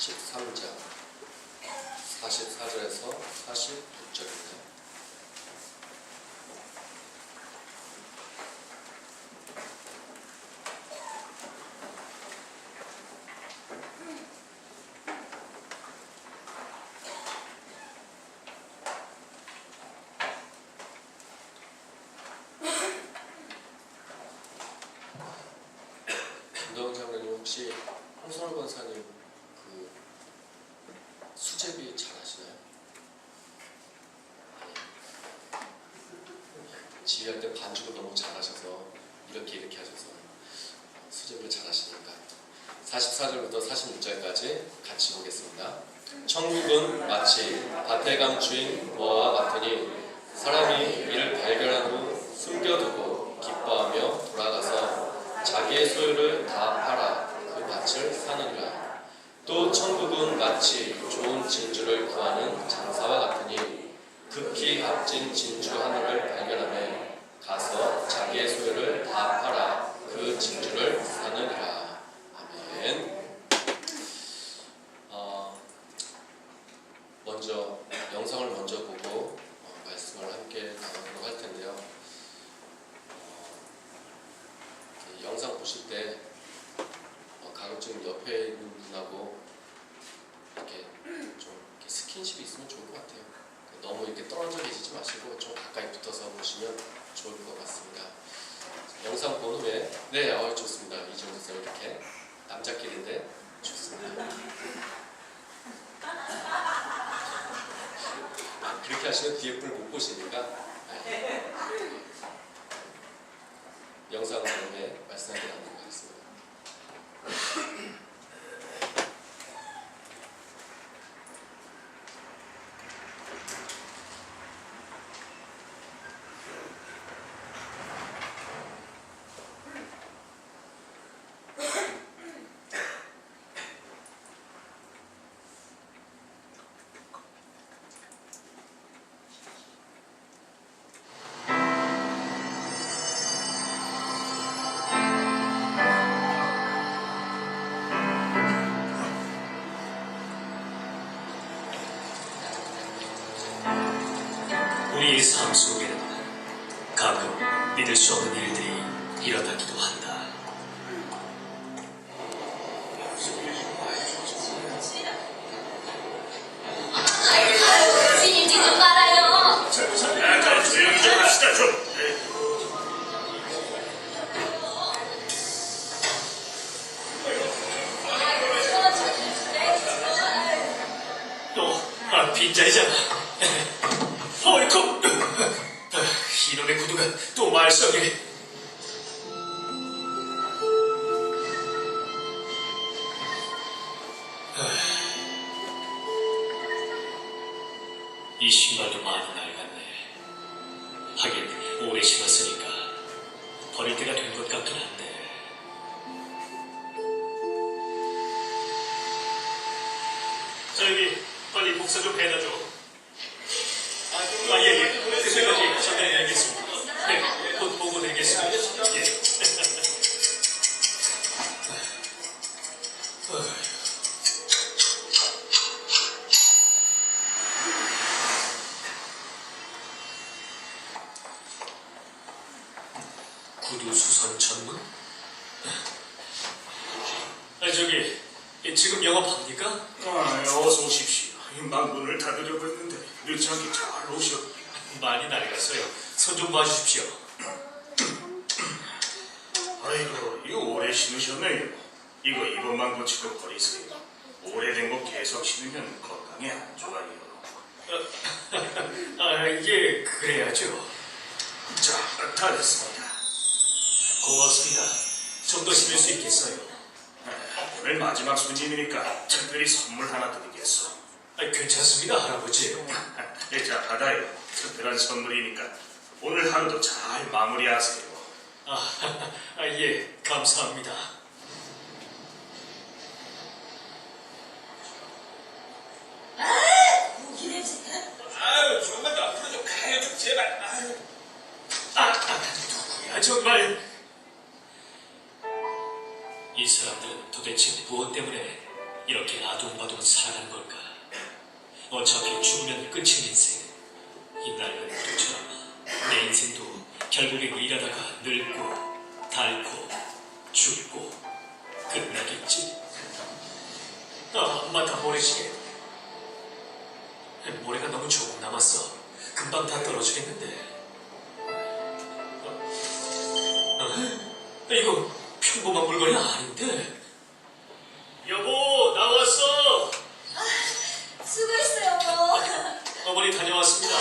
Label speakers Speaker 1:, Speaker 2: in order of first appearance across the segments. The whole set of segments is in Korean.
Speaker 1: 13장 44절에서 46절입니다. 김동영 장로님 혹시 홍선호 권사님 그 수제비 잘 하시나요? 지휘할 때 반죽을 너무 잘하셔서 이렇게 하셔서 수제비를 잘 하시니까 44절부터 46절까지 같이 보겠습니다. 천국은 마치 밭에 감추인 뭐와 같으니 사람이 이를 발견한 후 숨겨두고 기뻐하며 돌아가서 자기의 소유를 다 팔아 그 밭을 사느니라. 또 천국은 마치 좋은 진주를 구하는 장사와 같으니 급히 값진 진주 하나를 발견하며 가서 자기의 소유를 다 팔아 그 진주를 사느니라. 아멘. 먼저 영상을 먼저 보고 말씀을 함께 나누도록 할 텐데요. 영상 보실 때 가급적 옆에 있는 분하고 이렇게 좀 이렇게 스킨십이 있으면 좋을 것 같아요. 너무 이렇게 떨어져 계시지 마시고 좀 가까이 붙어서 보시면 좋을 것 같습니다. 영상 본 후에 좋습니다. 이 정도서 이렇게 남자끼리인데 좋습니다. 그렇게 하시면 뒤에 분을 못 보시니까 영상을 본 후에 말씀하게 나누도록 하겠습니다.
Speaker 2: 우리의 삶 속에는 가끔 믿을 수 없는 일들이 일어나기도 한다.
Speaker 3: 신임지 좀 말아요.
Speaker 2: 조용히 좀 합시다 좀. 빈자리잖아. 어이쿠! 이놈의 구두가 또 말썽해. 이 신발도 많이 낡았네. 하긴 오래 신었으니까 버릴 때가 된 것 같긴 한데. 저기 빨리 복사 좀 해다 줘. 예. 그때까지 전달해야겠습니다. 네, 곧 보고드리겠습니다. 예. 구두 수선 전문? 저기 지금 영업합니까?
Speaker 4: 어서 오십시오. 막 문을 닫으려고 했는데 늦지 않게 잘 오셔.
Speaker 2: 많이 낡았어요. 손 좀 봐주십시오.
Speaker 4: 아이고, 이거 오래 신으셨네요. 이거 이번만 고치고 버리세요. 오래된 거 계속 신으면 건강에 안 좋아요.
Speaker 2: 예, 그래야죠.
Speaker 4: 자, 다 됐습니다.
Speaker 2: 고맙습니다. 좀 더 신을 수 있겠어요?
Speaker 4: 오늘 마지막 손님이니까 특별히 선물 하나 드리겠어.
Speaker 2: 괜찮습니다, 할아버지.
Speaker 4: 자, 받아요. 특별한 선물이니까 오늘 하루도 잘 마무리하세요.
Speaker 2: 예, 감사합니다.
Speaker 3: 고기 냄새.
Speaker 4: 조금만 더 앞으로 좀 가요, 좀 제발.
Speaker 2: 누구야, 정말. 이 사람들은 도대체 무엇 때문에 이렇게 아둥바둥 봐도 살아간 걸까? 어차피 죽으면 끝인 인생. 이 낡은 구두처럼 내 인생도 결국엔 일하다가 늙고 닳고 죽고 끝나겠지. 아, 맞다, 모래시계. 모래가 너무 조금 남았어. 금방 다 떨어지겠는데. 이거 평범한 물건이 아닌데. 여보, 나왔어.
Speaker 3: 수고했어요, 여보.
Speaker 2: 어머니 다녀왔습니다.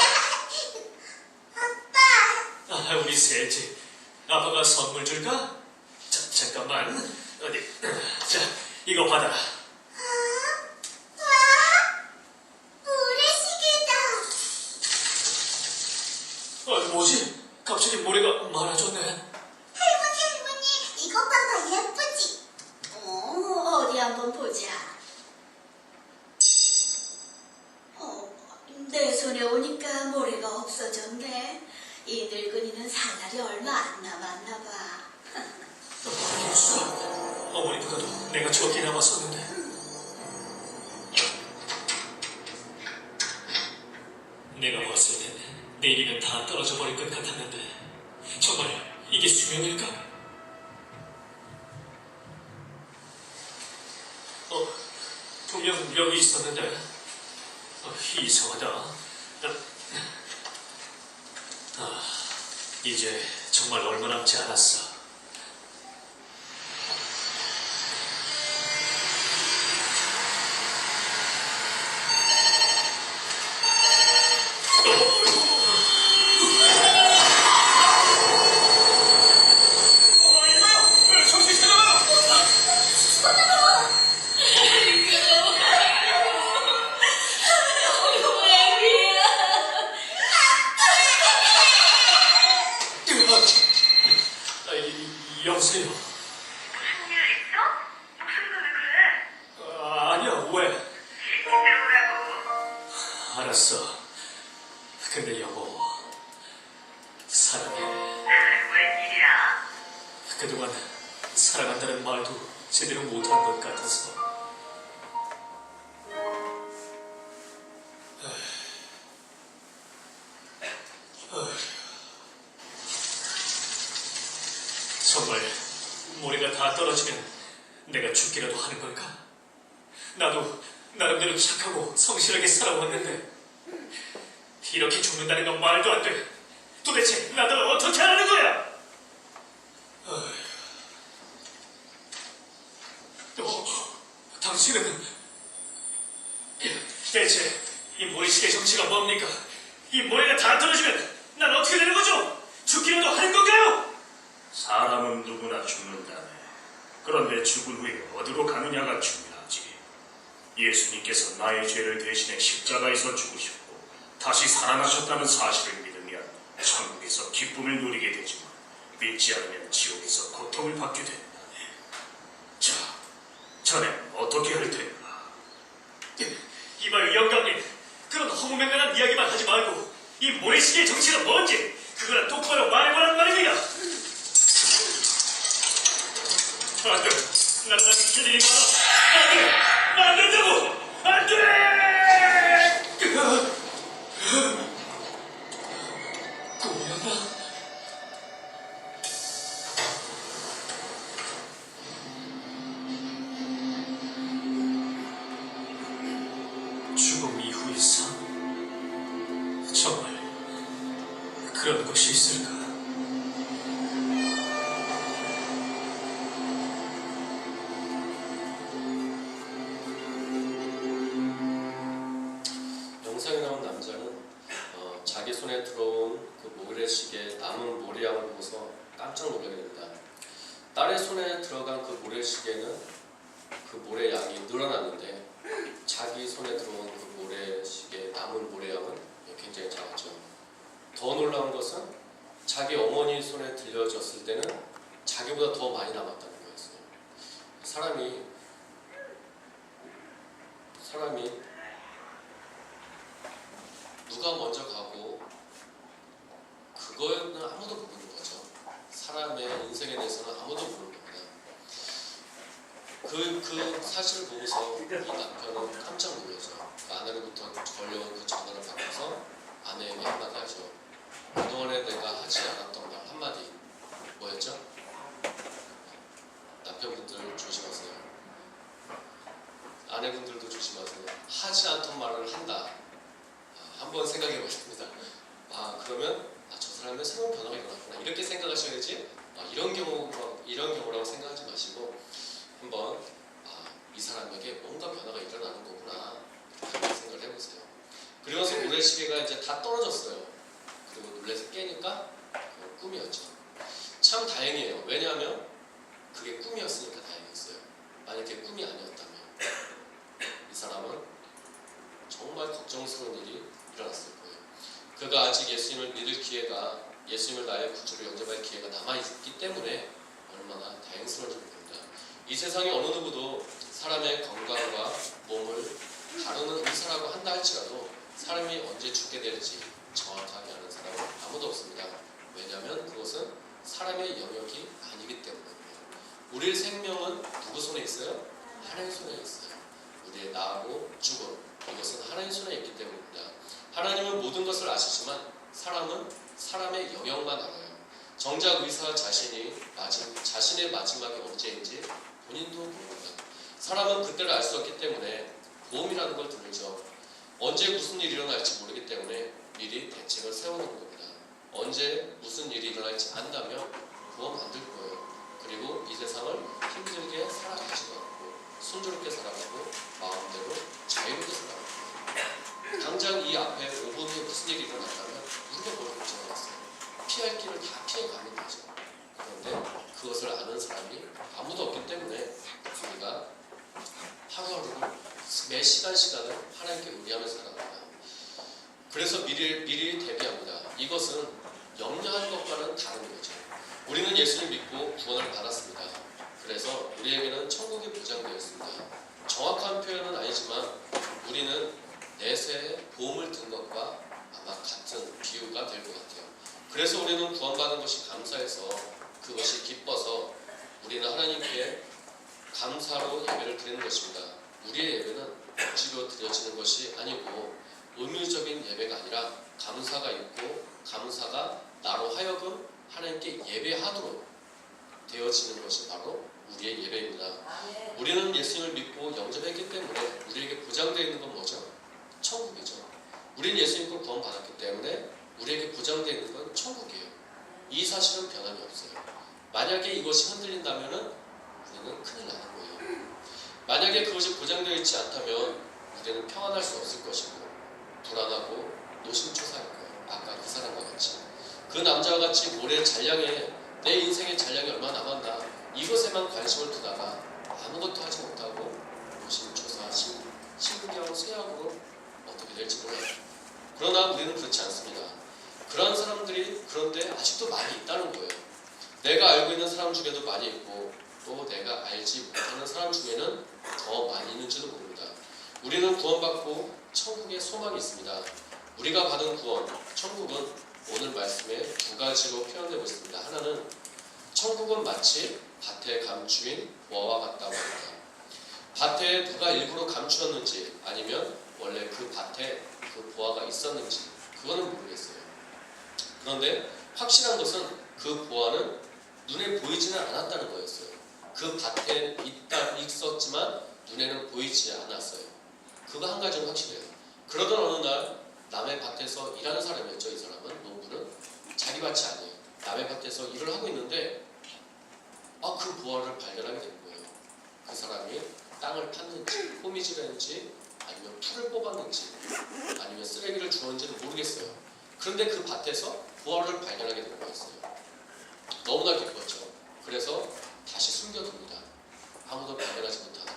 Speaker 3: 아빠.
Speaker 2: 우리 셋이. 아빠가 선물 줄까? 잠깐만. 어디? 자, 이거 받아라. 뭐지? 갑자기 모래가 많아졌네.
Speaker 3: 할머니, 이것 봐봐, 예쁘지? 어디 한번 보자. 내 손에 오니까 모래가 없어졌네. 이 늙은이는 살 날이 얼마 안 남았나 봐.
Speaker 2: 벌써 어머니보다도 내가 적게 남았었는데. 내가 봤을 땐 내일이면 다 떨어져 버릴 것 같았는데 정말 이게 수명일까? 분명 여기 있었는데 이상하다. 이제 정말 얼마 남지 않았어. 여보세요?
Speaker 5: 무슨 일 있어? 목소리가 왜 그래?
Speaker 2: 아니야, 왜?
Speaker 5: 일찍 들어오라고.
Speaker 2: 알았어. 근데 여보, 사랑해.
Speaker 5: 웬일이야?
Speaker 2: 그동안 사랑한다는 말도 제대로 못한 것 같아서. 정말 모래가 다 떨어지면 내가 죽기라도 하는 걸까? 나도 나름대로 착하고 성실하게 살아왔는데 이렇게 죽는다는 건 말도 안 돼. 도대체 나를 어떻게 하라는 거야? 당신은 대체 이 모래시계 정체가 뭡니까? 이 모래가 다 떨어지면 난 어떻게 되는 거죠? 죽기라도 하는 건가요?
Speaker 4: 사람은 누구나 죽는다네. 그런데 죽은 후에 어디로 가느냐가 중요하지. 예수님께서 나의 죄를 대신해 십자가에서 죽으셨고 다시 살아나셨다는 사실을 믿으면 천국에서 기쁨을 누리게 되지만 믿지 않으면 지옥에서 고통을 받게 된다네. 자, 자넨 어떻게 할 텐가?
Speaker 2: 이봐요, 영감님. 그런 허무맹랑한 이야기만 하지 말고 이 모래시계의 정체가 뭔지 그거나 똑바로 말해보란 말입니다. 안 돼. 나는 아직 할 일이 많아. 안 돼. 안 된다고. 안 돼. 꿈이었나? 죽음 이후의 삶? 정말 그런 것이 있을까?
Speaker 1: 영상에 나온 남자는 자기 손에 들어온 그 모래시계 남은 모래양을 보고서 깜짝 놀라게 됩니다. 딸의 손에 들어간 그 모래시계는 그 모래양이 늘어났는데 자기 손에 들어온 그 모래시계 남은 모래양은 굉장히 작았죠. 더 놀라운 것은 자기 어머니 손에 들려졌을 때는 자기보다 더 많이 남았다는 거였어요. 사람이 누가 먼저 가고 그거는 아무도 모르는 거죠. 사람의 인생에 대해서는 아무도 모르는 겁니다. 그 그 사실을 보고서 이 남편은 깜짝 놀라죠. 그 아내로부터 걸려온 그 전화를 받고서 아내에게 한마디 하죠. 그동안에 내가 하지 않았던 말 한마디 뭐였죠? 남편분들 조심하세요. 아내분들도 조심하세요. 하지 않던 말을 한다. 한번 생각해 보십니다. 그러면 저 사람의 새로운 변화가 일어났구나 이렇게 생각하셔야지 이런 경우라고 생각하지 마시고 한번 이 사람에게 뭔가 변화가 일어나는 거구나 그렇게 생각을 해보세요. 그리고서 모래시계가 이제 다 떨어졌어요. 그리고 놀라서 깨니까 꿈이었죠. 참 다행이에요. 왜냐하면 그게 꿈이었으니까 다행이었어요. 만약에 꿈이 아니었다면 이 사람은 정말 걱정스러운 일이 일어났을 거예요. 그가 아직 예수님을 믿을 기회가, 예수님을 나의 구주로 영접할 기회가 남아있기 때문에 얼마나 다행스러운지 모릅니다. 이 세상에 어느 누구도 사람의 건강과 몸을 다루는 의사라고 한다 할지라도 사람이 언제 죽게 될지 정확하게 아는 사람은 아무도 없습니다. 왜냐하면 그것은 사람의 영역이 아니기 때문입니다. 우리의 생명은 누구 손에 있어요? 하나님 손에 있어요. 우리의 나하고 죽음, 이것은 하나님 손에 있기 때문입니다. 하나님은 모든 것을 아시지만 사람은 사람의 영역만 알아요. 정작 의사 자신의 마지막이 언제인지 본인도 모릅니다. 사람은 그때를 알 수 없기 때문에 보험이라는 걸 들죠. 언제 무슨 일이 일어날지 모르기 때문에 미리 대책을 세워놓는 겁니다. 언제 무슨 일이 일어날지 안다면 보험 안 들 거예요. 그리고 이 세상을 힘들게 살아가지도 않고 순조롭게 살아가고 마음대로 자유롭게 살아가고 당장 이 앞에 5분 후에 무슨 일이 일어난다면 우리가 뭘 걱정하겠어요. 피할 길을 다 피해가면 되죠. 그런데 그것을 아는 사람이 아무도 없기 때문에 우리가 하루하루를 매 시간을 하나님께 의지하면서 살아갑니다. 그래서 미리 대비합니다. 이것은 염려할 것과는 다른 거죠. 우리는 예수를 믿고 구원을 받았습니다. 그래서 우리에게는 천국이 보장되어 있습니다. 정확한 표현은 아니지만 우리는 내세에 보험을 든 것과 아마 같은 비유가 될 것 같아요. 그래서 우리는 구원받은 것이 감사해서 그것이 기뻐서 우리는 하나님께 감사로 예배를 드리는 것입니다. 우리의 예배는 억지로 드려지는 것이 아니고 의무적인 예배가 아니라 감사가 있고 감사가 나로 하여금 하나님께 예배하도록 되어지는 것이 바로 우리의 예배입니다. 우리는 예수님을 믿고 영접했기 때문에 우리에게 보장되어 있는 건 뭐죠? 천국이죠. 우리는 예수 믿고 구원받았기 때문에 우리에게 보장되어 있는 건 천국이에요. 이 사실은 변함이 없어요. 만약에 이것이 흔들린다면 우리는 큰일 나는 거예요. 만약에 그것이 보장되어 있지 않다면 우리는 평안할 수 없을 것이고 불안하고 노심초사할 거예요. 아까 그 사람과 같이 그 남자와 같이 모래 잔량에 내 인생의 잔량이 얼마 남았나 이것에만 관심을 두다가 아무것도 하지 못하고 노심초사 신경하고 쇠약으로 어떻게 될지 몰라요. 그러나 우리는 그렇지 않습니다. 그런 사람들이 그런데 아직도 많이 있다는 거예요. 내가 알고 있는 사람 중에도 많이 있고 또 내가 알지 못하는 사람 중에는 더 많이 있는지도 모릅니다. 우리는 구원받고 천국에 소망이 있습니다. 우리가 받은 구원, 천국은 오늘 말씀에 두 가지로 표현되고 있습니다. 하나는 천국은 마치 밭에 감추인 보화와 같다고 합니다. 밭에 누가 일부러 감추었는지 아니면 원래 그 밭에 그 보화가 있었는지 그거는 모르겠어요. 그런데 확실한 것은 그 보화는 눈에 보이지는 않았다는 거였어요. 그 밭에 있었지만 눈에는 보이지 않았어요. 그거 한 가지는 확실해요. 그러던 어느 날 남의 밭에서 일하는 사람이었죠. 이 사람은 농부는 자기 밭이 아니에요. 남의 밭에서 일을 하고 있는데 그 보화를 발견하게 된 거예요. 그 사람이 땅을 팠는지 호미질을 했는지 아니면 풀을 뽑았는지 아니면 쓰레기를 주었는지는 모르겠어요. 그런데 그 밭에서 보화를 발견하게 된 거였어요. 너무나 기뻤죠. 그래서 다시 숨겨둡니다. 아무도 발견하지 못하고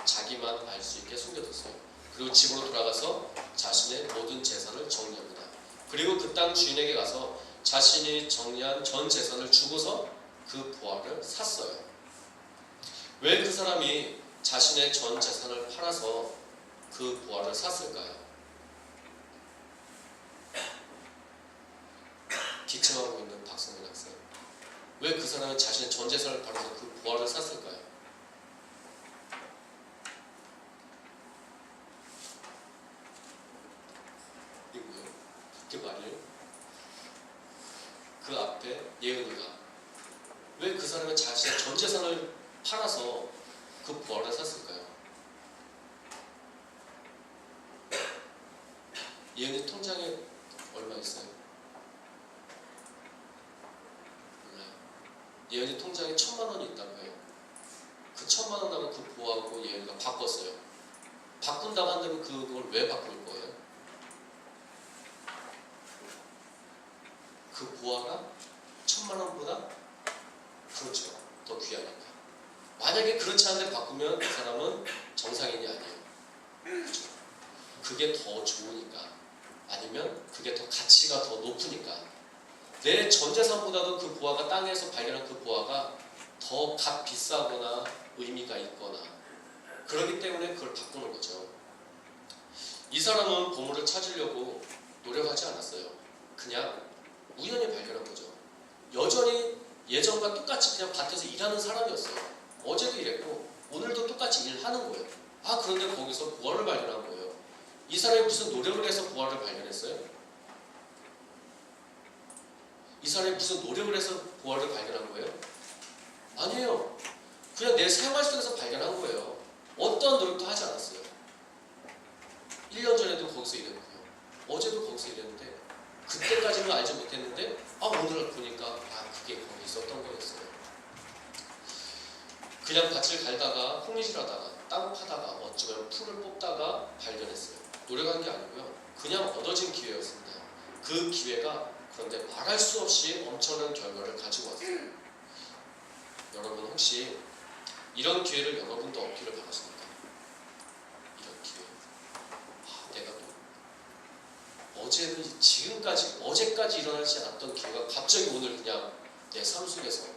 Speaker 1: 자기만 알 수 있게 숨겨뒀어요. 그리고 집으로 돌아가서 자신의 모든 재산을 정리합니다. 그리고 그 땅 주인에게 가서 자신이 정리한 전 재산을 주고서 그 보화를 샀어요. 왜 그 사람이 자신의 전 재산을 팔아서 그 보화를 샀을까요? 기침하고 있는 박성민 학생. 왜 그 사람이 자신의 전 재산을 팔아서 그 보화를 샀을까요? 앞에 예은이가 왜 그 사람의 자신의 전 재산을 팔아서 그 부활을 샀을까요? 예은이 통장에 얼마 있어요? 몰라요. 예은이 통장에 1,000만 원이 있다고 해요. 그 1,000만 원하고 그 부하고 예은이가 바꿨어요. 바꾼다고 한다면 그걸 왜 바꿀 거예요? 그 부하가 1,000만 원보다 그렇죠. 더 귀하니까. 만약에 그렇지 않은데 바꾸면 그 사람은 정상인이 아니에요. 그렇죠? 그게 더 좋으니까. 아니면 그게 더 가치가 더 높으니까. 내 전 재산보다도 그 보화가 땅에서 발견한 그 보화가 더 값 비싸거나 의미가 있거나 그렇기 때문에 그걸 바꾸는 거죠. 이 사람은 보물을 찾으려고 노력하지 않았어요. 그냥 우연히 발견한 거죠. 여전히 예전과 똑같이 그냥 밭에서 일하는 사람이었어요. 어제도 일했고 오늘도 똑같이 일하는 거예요. 아, 그런데 거기서 보화를 발견한 거예요. 이 사람이 무슨 노력을 해서 보화를 발견했어요? 이 사람이 무슨 노력을 해서 보화를 발견한 거예요? 아니에요. 그냥 내 생활 속에서 발견한 거예요. 어떠한 노력도 하지 않았어요. 1년 전에도 거기서 일했고요. 어제도 거기서 일했는데 그때까지는 알지 못했는데 오늘 보니까 그게 거기 있었던 거였어요. 그냥 밭을 갈다가 콩리질하다가 땅 파다가 어쩌면 풀을 뽑다가 발견했어요. 노력한 게 아니고요. 그냥 얻어진 기회였습니다. 그 기회가 그런데 말할 수 없이 엄청난 결과를 가지고 왔어요. 여러분 혹시 이런 기회를 여러분도 얻기를 바라십니까? 이런 기회. 내가 또 어제는 지금까지 어제까지 일어나지 않았던 기회가 갑자기 오늘 그냥 내 삶 속에서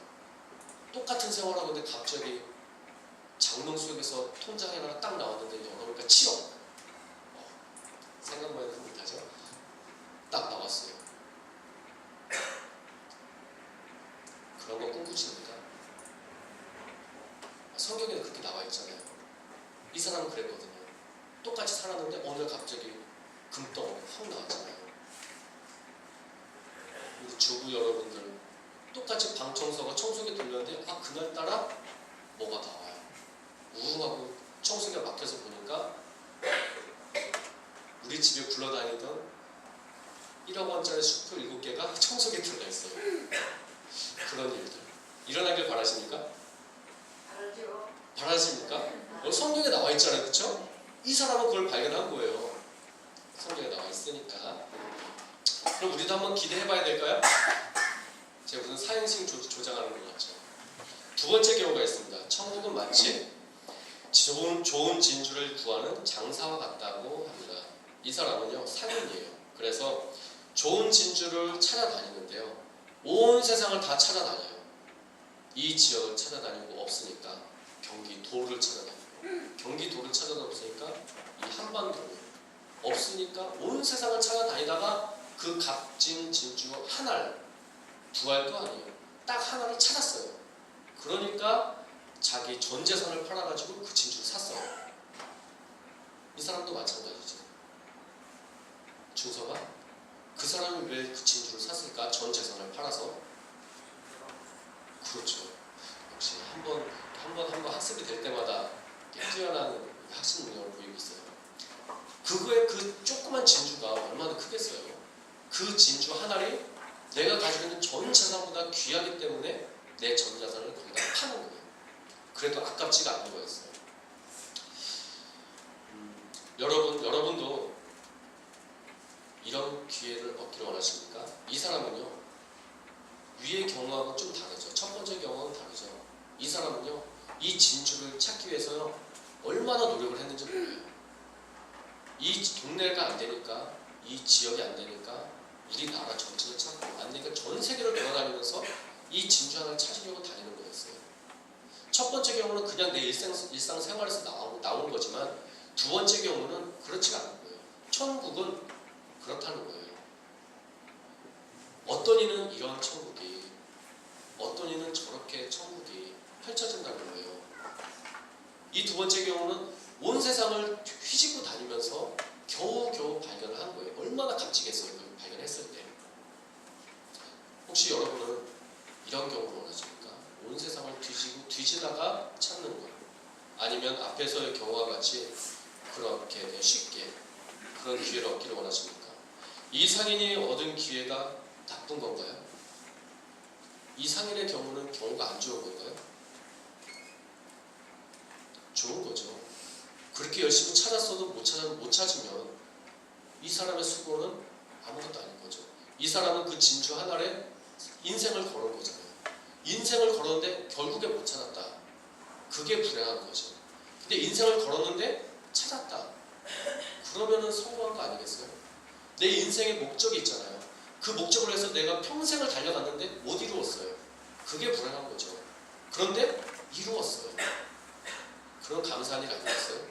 Speaker 1: 똑같은 생활하고 있는데 갑자기 장롱 속에서 통장에 하나 딱 나왔는데 열어보니까 7억. 생각만 해도 흐뭇하죠? 딱 나왔어요. 그런 거 꿈꾸십니까? 성경에는 그렇게 나와 있잖아요. 이 사람은 그랬거든요. 똑같이 살았는데 어느 날 갑자기 금덩어리 확 나왔잖아요. 우리 주부 여러분들 똑같이 방 청소가 청소기 돌렸는데 그날따라 뭐가 나와요. 우웅하고 청소기가 막혀서 보니까 우리 집에 굴러다니던 1억 원짜리 슈퍼 7개가 청소기에 들어가 있어요. 그런 일들 일어나길 바라십니까? 바라십니까? 성경에 나와 있잖아요. 그렇죠? 이 사람은 그걸 발견한 거예요. 성경에 나와 있으니까. 그럼 우리도 한번 기대해 봐야 될까요? 제가 무슨 사행시 조장하는 것 같죠. 두 번째 경우가 있습니다. 천국은 마치 좋은 진주를 구하는 장사와 같다고 합니다. 이 사람은요 상인이에요. 그래서 좋은 진주를 찾아다니는데요. 온 세상을 다 찾아다녀요. 이 지역을 찾아다니고 없으니까 경기도를 찾아다니고 경기도를 찾아다 없으니까 이 한반도를 없으니까 온 세상을 찾아다니다가 그 값진 진주 하나를 두 알도 아니에요. 딱 하나를 찾았어요. 그러니까 자기 전 재산을 팔아가지고 그 진주를 샀어요. 이 사람도 마찬가지죠. 중서가 그 사람이 왜 그 진주를 샀을까? 전 재산을 팔아서. 그렇죠. 역시 한번 학습이 될 때마다 뛰어난 학습 능력을 보이고 있어요. 그거의 그 조그만 진주가 얼마나 크겠어요. 그 진주 하나를 내가 가지고 있는 전 재산보다 귀하기 때문에 내 전 재산을 거기다 파는 거예요. 그래도 아깝지가 않은 거였어요. 여러분도 이런 기회를 얻기를 원하십니까? 이 사람은요, 위의 경우하고는 좀 다르죠. 첫 번째 경우는 다르죠. 이 사람은요, 이 진주를 찾기 위해서요, 얼마나 노력을 했는지 몰라요. 이 동네가 안 되니까, 이 지역이 안 되니까, 우리나라 전체를 찾고, 안 되니까 전 세계를 돌아다니면서 이 진주 하나를 찾으려고 다니는 거였어요. 첫 번째 경우는 그냥 내 일상생활에서 나온 거지만, 두 번째 경우는 그렇지가 않은 거예요. 천국은 그렇다는 거예요. 어떤 이는 이런 천국이, 어떤 이는 저렇게 천국이 펼쳐진다는 거예요. 이 두 번째 경우는 온 세상을 휘짓고 다니면서 겨우겨우 발견을 한 거예요. 얼마나 값지겠어요, 그걸 발견했을 때. 혹시 여러분은 이런 경우를 원하십니까? 온 세상을 뒤지다가 찾는 것, 아니면 앞에서의 경우와 같이 그렇게 그냥 쉽게 그런 기회를 얻기를 원하십니까? 이 상인이 얻은 기회가 나쁜 건가요? 이 상인의 경우는 경우가 안 좋은 건가요? 좋은 거죠. 그렇게 열심히 찾았어도 못 찾으면 이 사람의 수고는 아무것도 아닌 거죠. 이 사람은 그 진주 하나에 인생을 걸은 거잖아요. 인생을 걸었는데 결국에 못 찾았다. 그게 불행한 거죠. 근데 인생을 걸었는데 찾았다. 그러면은 성공한 거 아니겠어요? 내 인생의 목적이 있잖아요. 그 목적을 위해서 내가 평생을 달려갔는데 못 이루었어요. 그게 불행한 거죠. 그런데 이루었어요. 그런 감사한 일 아니겠어요?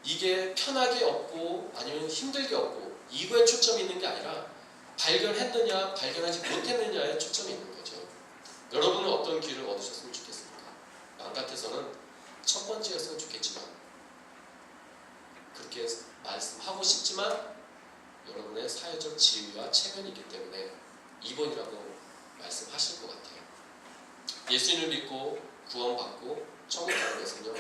Speaker 1: 이게 편하게 얻고 아니면 힘들게 얻고 이거에 초점이 있는 게 아니라 발견했느냐 발견하지 못했느냐에 초점이 있는 거죠. 여러분은 어떤 기회를 얻으셨으면 좋겠습니까? 맘 같아서는 첫 번째였으면 좋겠지만, 그렇게 말씀하고 싶지만 여러분의 사회적 지위와 체면이 있기 때문에 2번이라고 말씀하실 것 같아요. 예수님을 믿고 구원받고 천국 가는 것은요,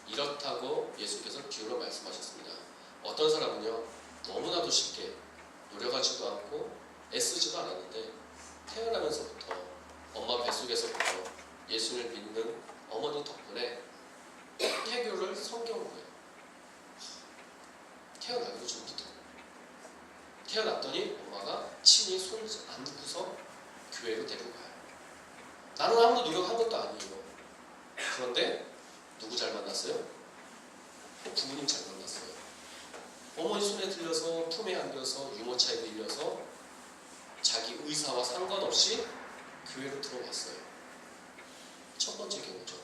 Speaker 1: 이렇다고 예수께서 기울여 말씀하셨습니다. 어떤 사람은요, 너무나도 쉽게 노력하지도 않고 애쓰지도 않았는데 태어나면서부터 엄마 뱃속에서부터 예수를 믿는 어머니 덕분에 태교를 성경으로 해요. 태어나기도 전부터. 태어났더니 엄마가 친히 손을 안고서 교회로 데리고 가요. 나는 아무도 노력한 것도 아니에요. 그런데 누구 잘 만났어요? 부모님 잘 만났어요. 어머니 손에 들려서 품에 안겨서 유모차에 밀려서 자기 의사와 상관없이 교회로 들어갔어요. 첫 번째 경우죠.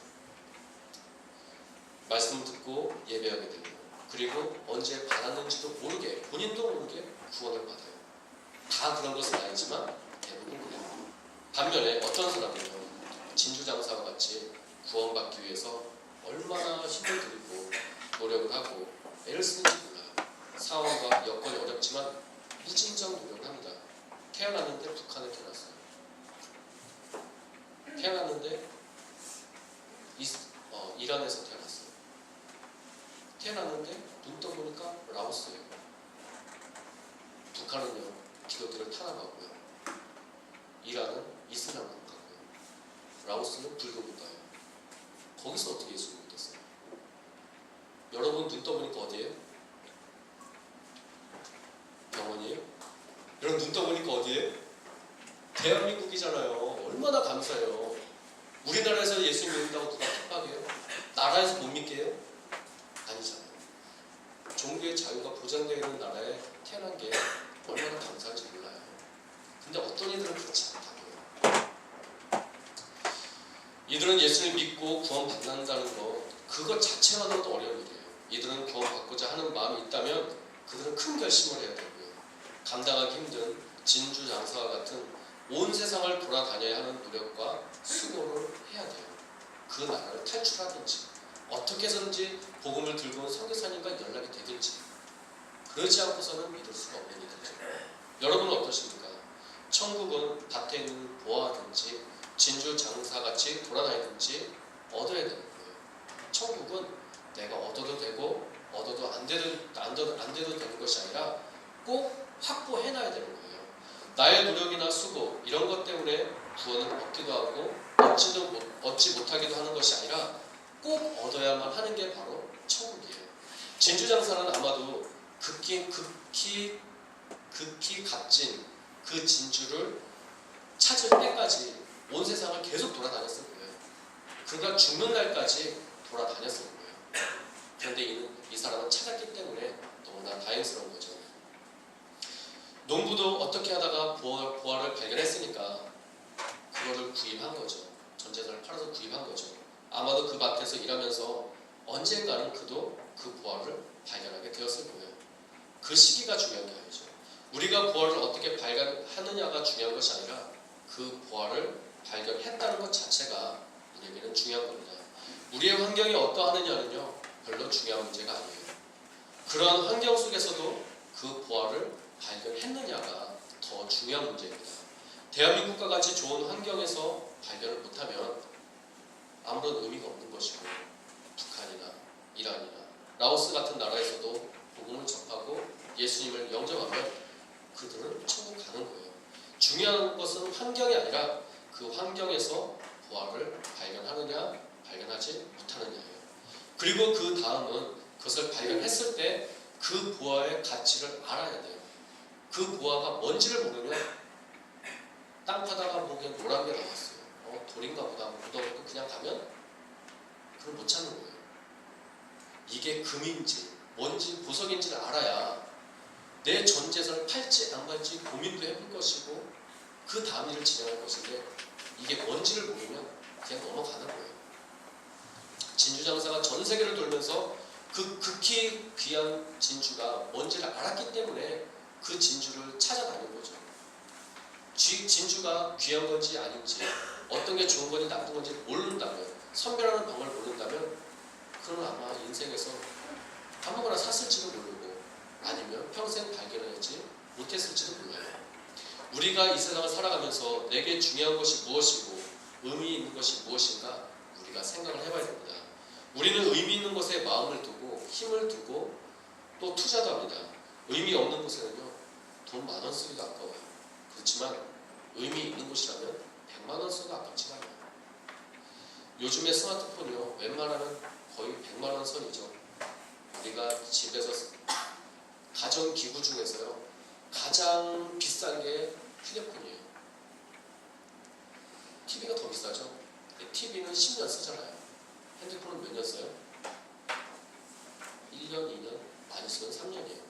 Speaker 1: 말씀 듣고 예배하게 되고, 그리고 언제 받았는지도 모르게, 본인도 모르게 구원을 받아요. 다 그런 것은 아니지만 대부분 그래요. 반면에 어떤 사람은요, 진주장사와 같이 구원받기 위해서 얼마나 힘을 들이고 노력을 하고 애를 쓰는지 몰라요. 상황과 여건이 어렵지만 무진장 노력을 합니다. 태어났는데 북한에 태어났어요. 태어났는데 이란에서 태어났어요. 태어났는데 눈 떠보니까 라오스예요. 북한은요, 기독교를 탄압하고요. 이란은 이슬람 국가고요. 라오스는 불교 국가예요. 거기서 어떻게 예수를 믿었어요? 여러분 눈 떠보니까 어디예요? 병원이에요? 여러분 눈 떠보니까 어디예요? 대한민국이잖아요. 얼마나 감사해요. 우리나라에서 예수 믿는다고 누가 핍박해요? 나라에서 못 믿게 해요? 아니잖아요. 종교의 자유가 보장되어 있는 나라에 태어난 게 얼마나 감사한지 몰라요. 근데 어떤 이들은 그렇지 않다고요. 이들은 예수를 믿고 구원받는다는 거, 그것 자체만으로도 어려운 일이에요. 이들은 구원받고자 하는 마음이 있다면 그들은 큰 결심을 해야 되고요. 감당하기 힘든 진주 장사와 같은 온 세상을 돌아다녀야 하는 노력과 수고를 해야 돼요. 그 나라를 탈출하든지 어떻게 해서든지 복음을 들고 온 선교사님과 연락이 되든지, 그러지 않고서는 믿을 수가 없는 일이죠. 여러분은 어떠십니까? 천국은 밭에 있는 보아하든지 진주 장사같이 돌아다니든지 얻어야 되는 거예요. 천국은 내가 얻어도 되고 얻어도 안 돼도 되는 것이 아니라 꼭 확보해놔야 되는 거예요. 나의 노력이나 수고 이런 것 때문에 구원을 얻기도 하고 얻지 못하기도 하는 것이 아니라 꼭 얻어야만 하는 게 바로 천국이에요. 진주장사는 아마도 극히 값진 그 진주를 찾을 때까지 온 세상을 계속 돌아다녔을 거예요. 그가 죽는 날까지 돌아다녔을 거예요. 그런데 이 사람은 찾았기 때문에 너무나 다행스러운 거죠. 농부도 어떻게 하다가 보화를 발견했으니까 그거를 구입한 거죠. 전재산을 팔아서 구입한 거죠. 아마도 그 밭에서 일하면서 언젠가는 그도 그 보화를 발견하게 되었을 거예요. 그 시기가 중요한 게 아니죠. 우리가 보화를 어떻게 발견하느냐가 중요한 것이 아니라 그 보화를 발견했다는 것 자체가 우리에게는 중요한 겁니다. 우리의 환경이 어떠하느냐는요, 별로 중요한 문제가 아니에요. 그런 환경 속에서도 그 보화를 발견했느냐가 더 중요한 문제입니다. 대한민국과 같이 좋은 환경에서 발견을 못하면 아무런 의미가 없는 것이고, 북한이나 이란이나 라오스 같은 나라에서도 복음을 접하고 예수님을 영접하면 그들은 천국 가는 거예요. 중요한 것은 환경이 아니라 그 환경에서 부활을 발견하느냐 발견하지 못하느냐예요. 그리고 그 다음은 그것을 발견했을 때 그 부활의 가치를 알아야 돼요. 그 부활가 뭔지를 모르면 땅파다가 보기엔 노란 게 나왔어요. 돌인가 보다 묻어놓고 그냥 가면 그걸 못 찾는 거예요. 이게 금인지 뭔지 보석인지를 알아야 내 전 재산을 팔지 안 팔지 고민도 해볼 것이고 그 다음 일을 진행할 것인데, 이게 뭔지를 모르면 그냥 넘어가는 거예요. 진주장사가 전 세계를 돌면서 그 극히 귀한 진주가 뭔지를 알았기 때문에 그 진주를 찾아다닌 거죠. 진주가 귀한 건지 아닌지, 어떤 게 좋은 건지 나쁜 건지 모른다면, 선별하는 방법을 모른다면 그는 아마 인생에서 아무거나 샀을지도 모르고 아니면 평생 발견하지 못했을지도 몰라요. 우리가 이 세상을 살아가면서 내게 중요한 것이 무엇이고 의미 있는 것이 무엇인가 우리가 생각을 해봐야 됩니다. 우리는 의미 있는 것에 마음을 두고 힘을 두고 또 투자도 합니다. 의미 없는 곳에는요, 돈 10,000원 쓰기가 아까워요. 그렇지만 의미 있는 곳이라면 100만 원 써도 아깝지 않아요. 요즘에 스마트폰이요, 웬만하면 거의 100만 원 선이죠. 우리가 집에서 가전기구 중에서요 가장 비싼 게 휴대폰이에요. TV가 더 비싸죠. TV는 10년 쓰잖아요. 핸드폰은 몇 년 써요? 1년, 2년, 많이 쓰면 3년이에요.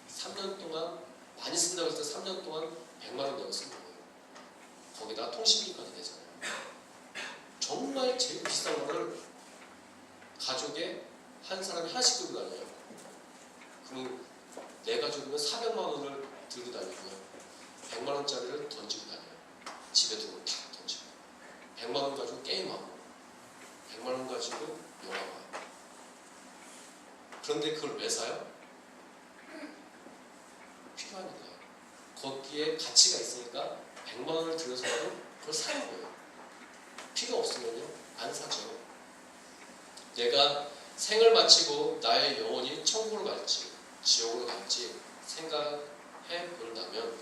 Speaker 1: 3년 동안 많이 쓴다고 해서 3년 동안 100만 원 내고 쓴 거예요. 거기다 통신비까지 내잖아요. 정말 제일 비싼 거를 가족에 한 사람이 하나씩 들고 다녀요. 그럼 내 가족이면 400만 원을 들고 다니고요. 100만 원짜리를 던지고 다녀요. 집에 두고 탁 던지고. 100만 원 가지고 게임하고, 100만 원 가지고 영화 봐요. 그런데 그걸 왜 사요? 필요하니까요. 거기에 가치가 있으니까 100만 원을 들여서라도 그걸 사는 거예요. 필요 없으면요, 안 사죠. 내가 생을 마치고 나의 영혼이 천국으로 갈지 지옥으로 갈지 생각해 본다면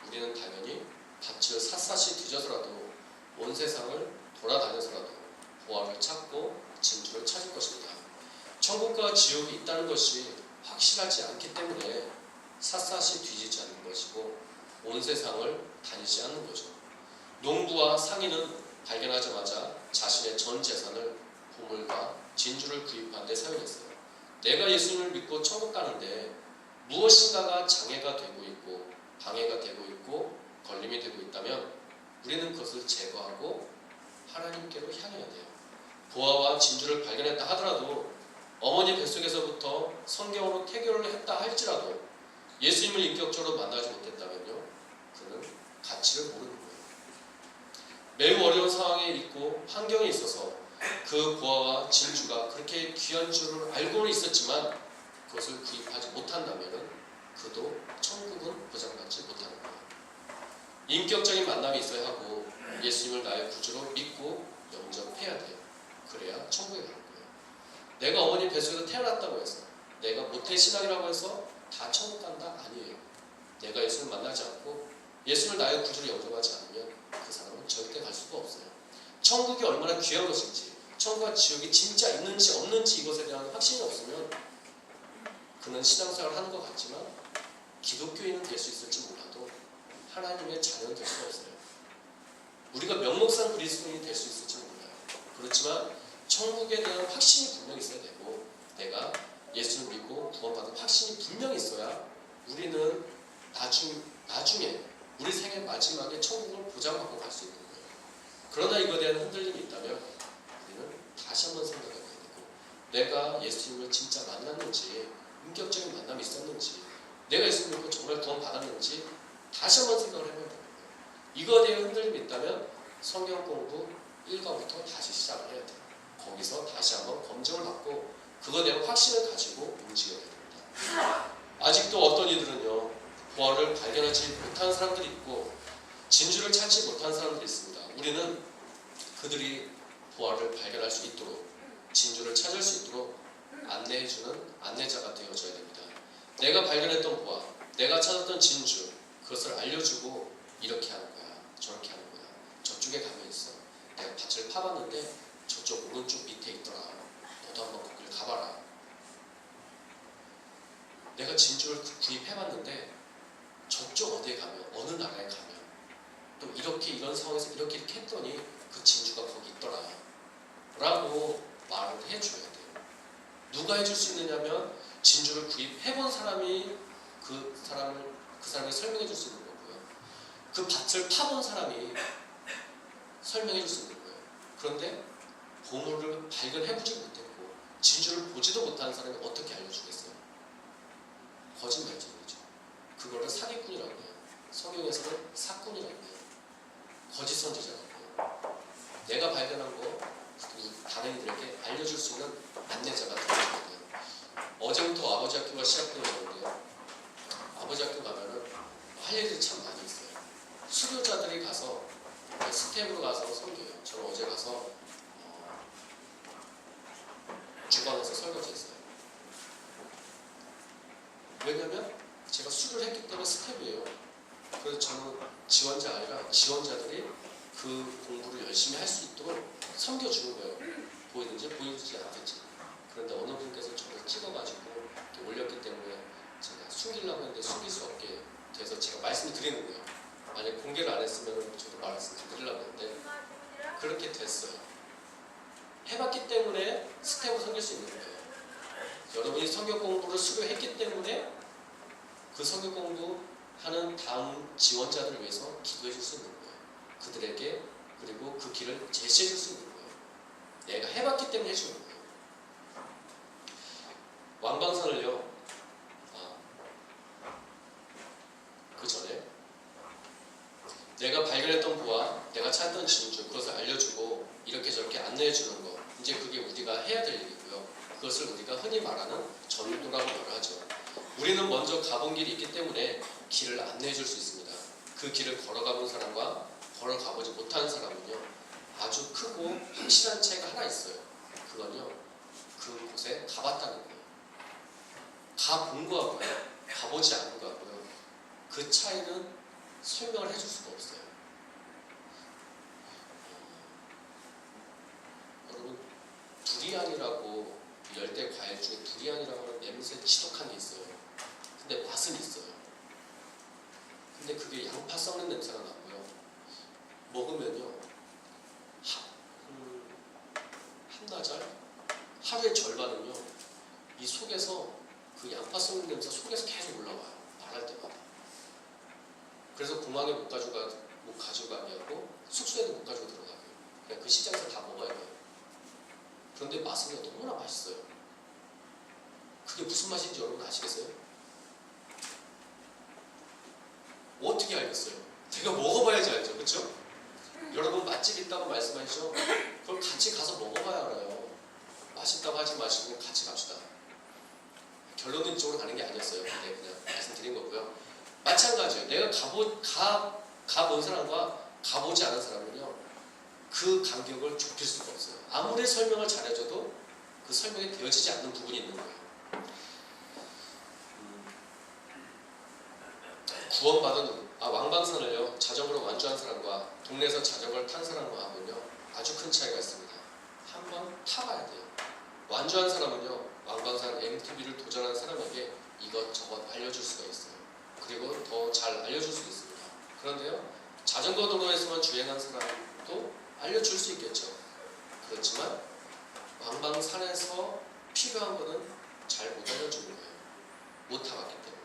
Speaker 1: 우리는 당연히 밭을 샅샅이 뒤져서라도 온 세상을 돌아다녀서라도 보화를 찾고 진주를 찾을 것입니다. 천국과 지옥이 있다는 것이 확실하지 않기 때문에 샅샅이 뒤지지 않는 것이고 온 세상을 다니지 않는 거죠. 농부와 상인은 발견하자마자 자신의 전 재산을 보물과 진주를 구입하는 데 사용했어요. 내가 예수님을 믿고 천국 가는데 무엇인가가 장애가 되고 있고 방해가 되고 있고 걸림이 되고 있다면 우리는 그것을 제거하고 하나님께로 향해야 돼요. 보화와 진주를 발견했다 하더라도 어머니 뱃속에서부터 성경으로 태교를 했다 할지라도 예수님을 인격적으로 만나지 못했다면요, 그는 가치를 모르는 거예요. 매우 어려운 상황에 있고 환경에 있어서 그 보화와 진주가 그렇게 귀한 줄을 알고는 있었지만 그것을 구입하지 못한다면 그도 천국은 보장받지 못하는 거예요. 인격적인 만남이 있어야 하고 예수님을 나의 구주로 믿고 영접해야 돼요. 그래야 천국에 가는 거예요. 내가 어머니 뱃속에서 태어났다고 해서 내가 모태신앙이라고 해서 다 천국 간다? 아니에요. 내가 예수님을 만나지 않고 예수님을 나의 구주로 영접하지 않으면 그 사람은 절대 갈 수가 없어요. 천국이 얼마나 귀한 것인지, 천국과 지옥이 진짜 있는지 없는지 이것에 대한 확신이 없으면 그는 신앙생활을 하는 것 같지만 기독교인은 될 수 있을지 몰라도 하나님의 자녀는 될 수가 없어요. 우리가 명목상 그리스도인이 될 수 있을지 몰라요. 그렇지만 천국에 대한 확신이 분명히 있어야 되고 내가 예수를 믿고 구원받은 확신이 분명히 있어야 우리는 나중에 우리 생애 마지막에 천국을 보장받고 갈 수 있는 거예요. 그러나 이거에 대한 흔들림이 있다면 우리는 다시 한번 생각해야 되고 내가 예수님을 진짜 만났는지 인격적인 만남이 있었는지 내가 예수님을 믿고 정말 구원받았는지 다시 한번 생각을 해봐야 됩니다. 이거에 대한 흔들림이 있다면 성경 공부 1과부터 다시 시작을 해야 돼요. 거기서 다시 한번 검증을 받고 그거에 대한 확신을 가지고 움직여야 됩니다. 아직도 어떤 이들은요, 보화를 발견하지 못하는 사람들이 있고 진주를 찾지 못한 사람들이 있습니다. 우리는 그들이 부활을 발견할 수 있도록, 진주를 찾을 수 있도록 안내해주는 안내자가 되어줘야 됩니다. 내가 발견했던 부활, 내가 찾았던 진주, 그것을 알려주고 이렇게 하는 거야, 저렇게 하는 거야. 저쪽에 가면 있어. 내가 밭을 파봤는데 저쪽 오른쪽 밑에 있더라. 너도 한번 거길 가봐라. 내가 진주를 구입해봤는데 저쪽 어디에 가면, 어느 나라에 가면 또 이렇게 이런 상황에서 이렇게 했더니 그 진주가 거기 있더라 라고 말을 해줘야 돼요. 누가 해줄 수 있느냐면 진주를 구입해본 사람이 그 사람이 설명해 줄 수 있는 거고요. 그 밭을 파본 사람이 설명해 줄 수 있는 거예요. 그런데 보물을 발견해보지 못했고 진주를 보지도 못한 사람이 어떻게 알려주겠어요? 거짓말쟁이죠. 그거를 사기꾼이라고 해요. 성경에서는 사꾼이라고 해요. 거짓 선지자라고 해요. 내가 발견한 거 다른 이들에게 알려줄 수 있는 안내자가 되어야 돼요. 어제부터 아버지 학교가 시작되었는데요. 아버지 학교 가면은 할 일이 참 많이 있어요. 수료자들이 가서 스텝으로 가서 설교해요. 저는 어제 가서 주방에서 설거지했어요. 왜냐면 제가 수료를 했기 때문에 스텝이에요. 그래서 저는 지원자 아니라 지원자들이 그 공부를 열심히 할 수 있도록 섬겨주는 거예요. 보이든지 보이지 않겠지. 그런데 어느 분께서 저를 찍어가지고 이렇게 올렸기 때문에 제가 숨기려고 했는데 숨길 수 없게 돼서 제가 말씀을 드리는 거예요. 만약 공개를 안 했으면 저도 말씀을 드리려고 했는데 그렇게 됐어요. 해봤기 때문에 스텝으로 섬길 수 있는 거예요. 여러분이 성경 공부를 수료했기 때문에 그 성경 공부하는 다음 지원자들을 위해서 기도해 줄 수 있는 거예요. 그들에게 그리고 그 길을 제시해 줄 수 있는 거예요. 내가 해봤기 때문에 해주는 거예요. 왕방산을요, 그 전에 내가 발견했던 부와 내가 찾던 진주, 그것을 알려주고 이렇게 저렇게 안내해 주는 거, 이제 그게 우리가 해야 될 일이고요. 그것을 우리가 흔히 말하는 전도라고 말을 하죠. 우리는 먼저 가본 길이 있기 때문에 길을 안내해 줄 수 있습니다. 그 길을 걸어가본 사람과 걸어가보지 못한 사람은요, 아주 크고 확실한 차이가 하나 있어요. 그건요, 그곳에 가봤다는 거예요. 가본 거하고요, 가보지 않은 거하고요, 그 차이는 설명을 해줄 수가 없어요. 여러분, 두리안이라고, 열대 과일 중에 두리안이라고 하는 냄새 지독한 게 있어요. 근데 맛은 있어요. 근데 그게 양파 썩는 냄새가 나고요. 먹으면요, 한나절, 하루의 절반은요, 이 속에서 그 양파 썩는 냄새 속에서 계속 올라와요. 말할 때마다. 그래서 공항에 못 가져가게 하고 숙소에도 못 가지고 들어가고요. 그냥 그 시장에서 다 먹어야 돼요. 그런데 맛은 너무나 맛있어요. 그게 무슨 맛인지 여러분 아시겠어요? 어떻게 알겠어요? 제가 먹어봐야지 알죠, 그렇죠? 여러분 맛집 있다고 말씀하시죠? 그럼 같이 가서 먹어봐야 알아요. 맛있다고 하지 마시고 같이 갑시다. 결론은 이쪽으로 가는 게 아니었어요. 근데 그냥 말씀드린 거고요. 마찬가지예요. 내가 가본 사람과 가보지 않은 사람은요, 그 간격을 좁힐 수가 없어요. 아무리 설명을 잘해줘도 그 설명이 되어지지 않는 부분이 있는 거예요. 구원받은 왕방산을요, 자전거로 완주한 사람과 동네에서 자전거를 탄 사람과 하면요, 아주 큰 차이가 있습니다. 한번 타봐야 돼요. 완주한 사람은요, 왕방산 MTB를 도전한 사람에게 이것저것 알려줄 수가 있어요. 그리고 더 잘 알려줄 수 있습니다. 그런데요, 자전거 도로에서만 주행한 사람도 알려줄 수 있겠죠. 그렇지만 왕방산에서 필요한 거는 잘 못 알려주는 거예요. 못 타봤기 때문에.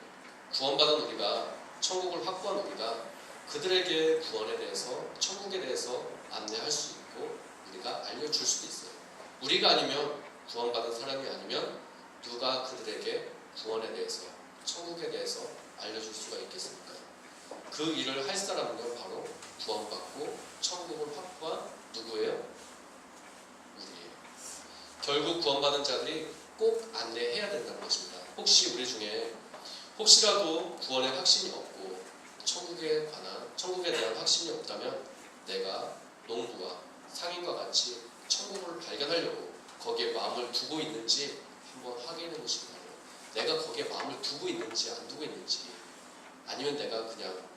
Speaker 1: 구원받은 우리가, 천국을 확보한 우리가 그들에게 구원에 대해서, 천국에 대해서 안내할 수 있고 우리가 알려줄 수도 있어요. 우리가 아니면, 구원받은 사람이 아니면 누가 그들에게 구원에 대해서, 천국에 대해서 알려줄 수가 있겠습니까? 그 일을 할 사람은요, 바로 구원받고 천국을 확보한 누구예요? 우리예요. 결국 구원받은 자들이 꼭 안내해야 된다는 것입니다. 혹시 우리 중에 혹시라도 구원의 확신이 없고 천국에 대한 확신이 없다면 내가 농부와 상인과 같이 천국을 발견하려고 거기에 마음을 두고 있는지 한번 확인해 보시기 바랍니다. 내가 거기에 마음을 두고 있는지 안 두고 있는지, 아니면 내가 그냥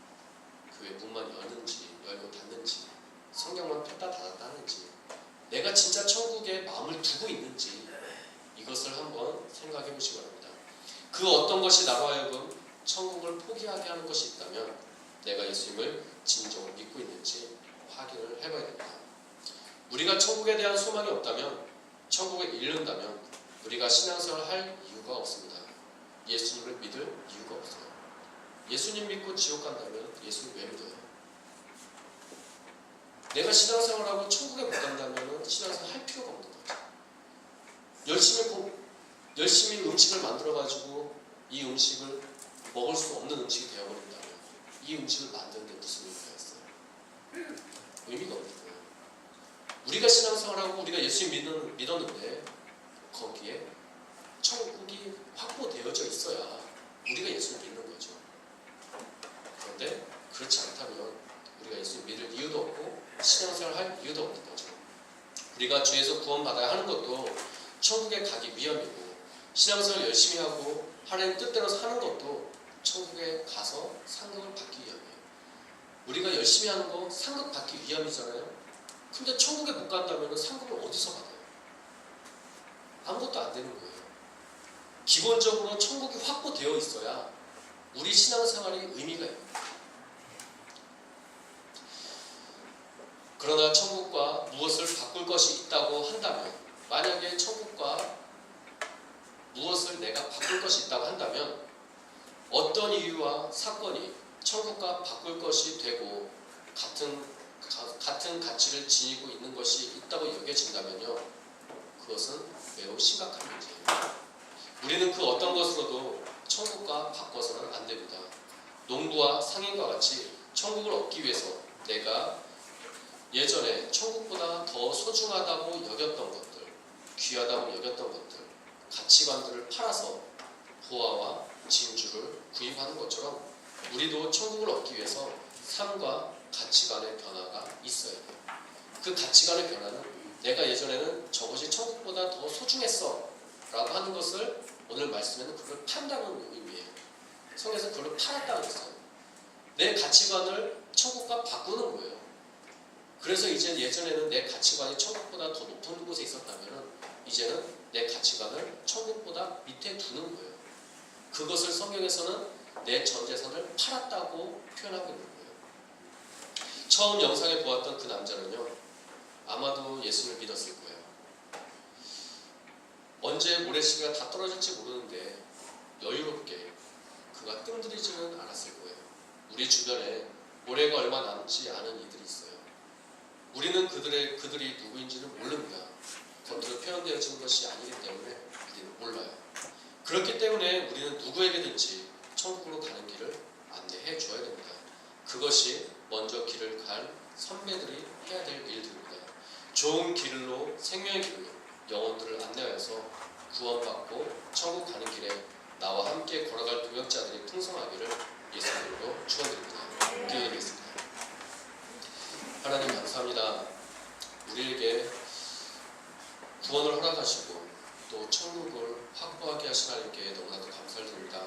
Speaker 1: 교회 문만 여는지 열고 닫는지, 성경만 폈다 닫았다 하는지, 내가 진짜 천국에 마음을 두고 있는지 이것을 한번 생각해 보시기 바랍니다. 그 어떤 것이 나로 하여금 천국을 포기하게 하는 것이 있다면 내가 예수님을 진정으로 믿고 있는지 확인을 해봐야 됩니다. 우리가 천국에 대한 소망이 없다면, 천국을 잃는다면 우리가 신앙생활을 할 이유가 없습니다. 예수님을 믿을 이유가 없어요. 예수님 믿고 지옥 간다면 예수님 왜 믿어요? 내가 신앙생활하고 천국에 못 간다면 신앙생활 할 필요가 없는 거죠. 열심히 음식을 만들어가지고 이 음식을 먹을 수 없는 음식이 되어버린다면 이 음식을 만드는데 무슨 의미가 있어요? 의미가 없는 거예요. 우리가 신앙생활하고 우리가 예수님 믿었는데 거기에 천국이 확보되어져 있어야 우리가 예수님 믿는 거죠. 그런데 그렇지 않다면 우리가 예수님 믿을 이유도 없고 신앙생활 할 이유도 없는 거죠. 우리가 주에서 구원받아야 하는 것도 천국에 가기 위함이고, 신앙생활 열심히 하고 하나님 뜻대로 사는 것도 천국에 가서 상급을 받기 위함이에요. 우리가 열심히 하는 거 상급 받기 위함이잖아요. 근데 천국에 못 간다면 상급을 어디서 받아요? 아무것도 안 되는 거예요. 기본적으로 천국이 확보되어 있어야 우리 신앙생활이 의미가 있는 거예요. 그러나 천국과 무엇을 바꿀 것이 있다고 한다면, 만약에 천국과 무엇을 내가 바꿀 것이 있다고 한다면 어떤 이유와 사건이 천국과 바꿀 것이 되고 같은 가치를 지니고 있는 것이 있다고 여겨진다면요, 그것은 매우 심각한 문제예요. 우리는 그 어떤 것으로도 천국과 바꿔서는 안 됩니다. 농부와 상인과 같이 천국을 얻기 위해서 내가 예전에 천국보다 더 소중하다고 여겼던 것들, 귀하다고 여겼던 것들, 가치관들을 팔아서 보화와 진주를 구입하는 것처럼 우리도 천국을 얻기 위해서 삶과 가치관의 변화가 있어야 돼요. 그 가치관의 변화는 내가 예전에는 저것이 천국보다 더 소중했어 라고 하는 것을 오늘 말씀에는 그걸 판다는 의미예요. 성경에서 그걸 팔았다는 거예요. 내 가치관을 천국과 바꾸는 거예요. 그래서 이제 예전에는 내 가치관이 천국보다 더 높은 곳에 있었다면 이제는 내 가치관을 천국보다 밑에 두는 거예요. 그것을 성경에서는 내 전 재산을 팔았다고 표현하고 있는 거예요. 처음 영상에 보았던 그 남자는요, 아마도 예수를 믿었을 거예요. 언제 모래시계가 다 떨어질지 모르는데 여유롭게 그가 뜸들이지는 않았을 거예요. 우리 주변에 모래가 얼마 남지 않은 이들이 있어요. 우리는 그들이 누구인지는 모릅니다. 겉으로 표현되어진 것이 아니기 때문에 우리는 몰라요. 그렇기 때문에 우리는 누구에게든지 천국으로 가는 길을 안내해 줘야 됩니다. 그것이 먼저 길을 갈 선배들이 해야 될 일들입니다. 좋은 길로, 생명의 길로 영혼들을 안내하여서 구원받고 천국 가는 길에 나와 함께 걸어갈 동역자들이 풍성하기를 예수님으로 축원드립니다. 기도드리겠습니다. 하나님 감사합니다. 우리에게 구원을 허락하시고 또 천국을 확보하게 하신 하나님께 너무나도 감사를 드립니다.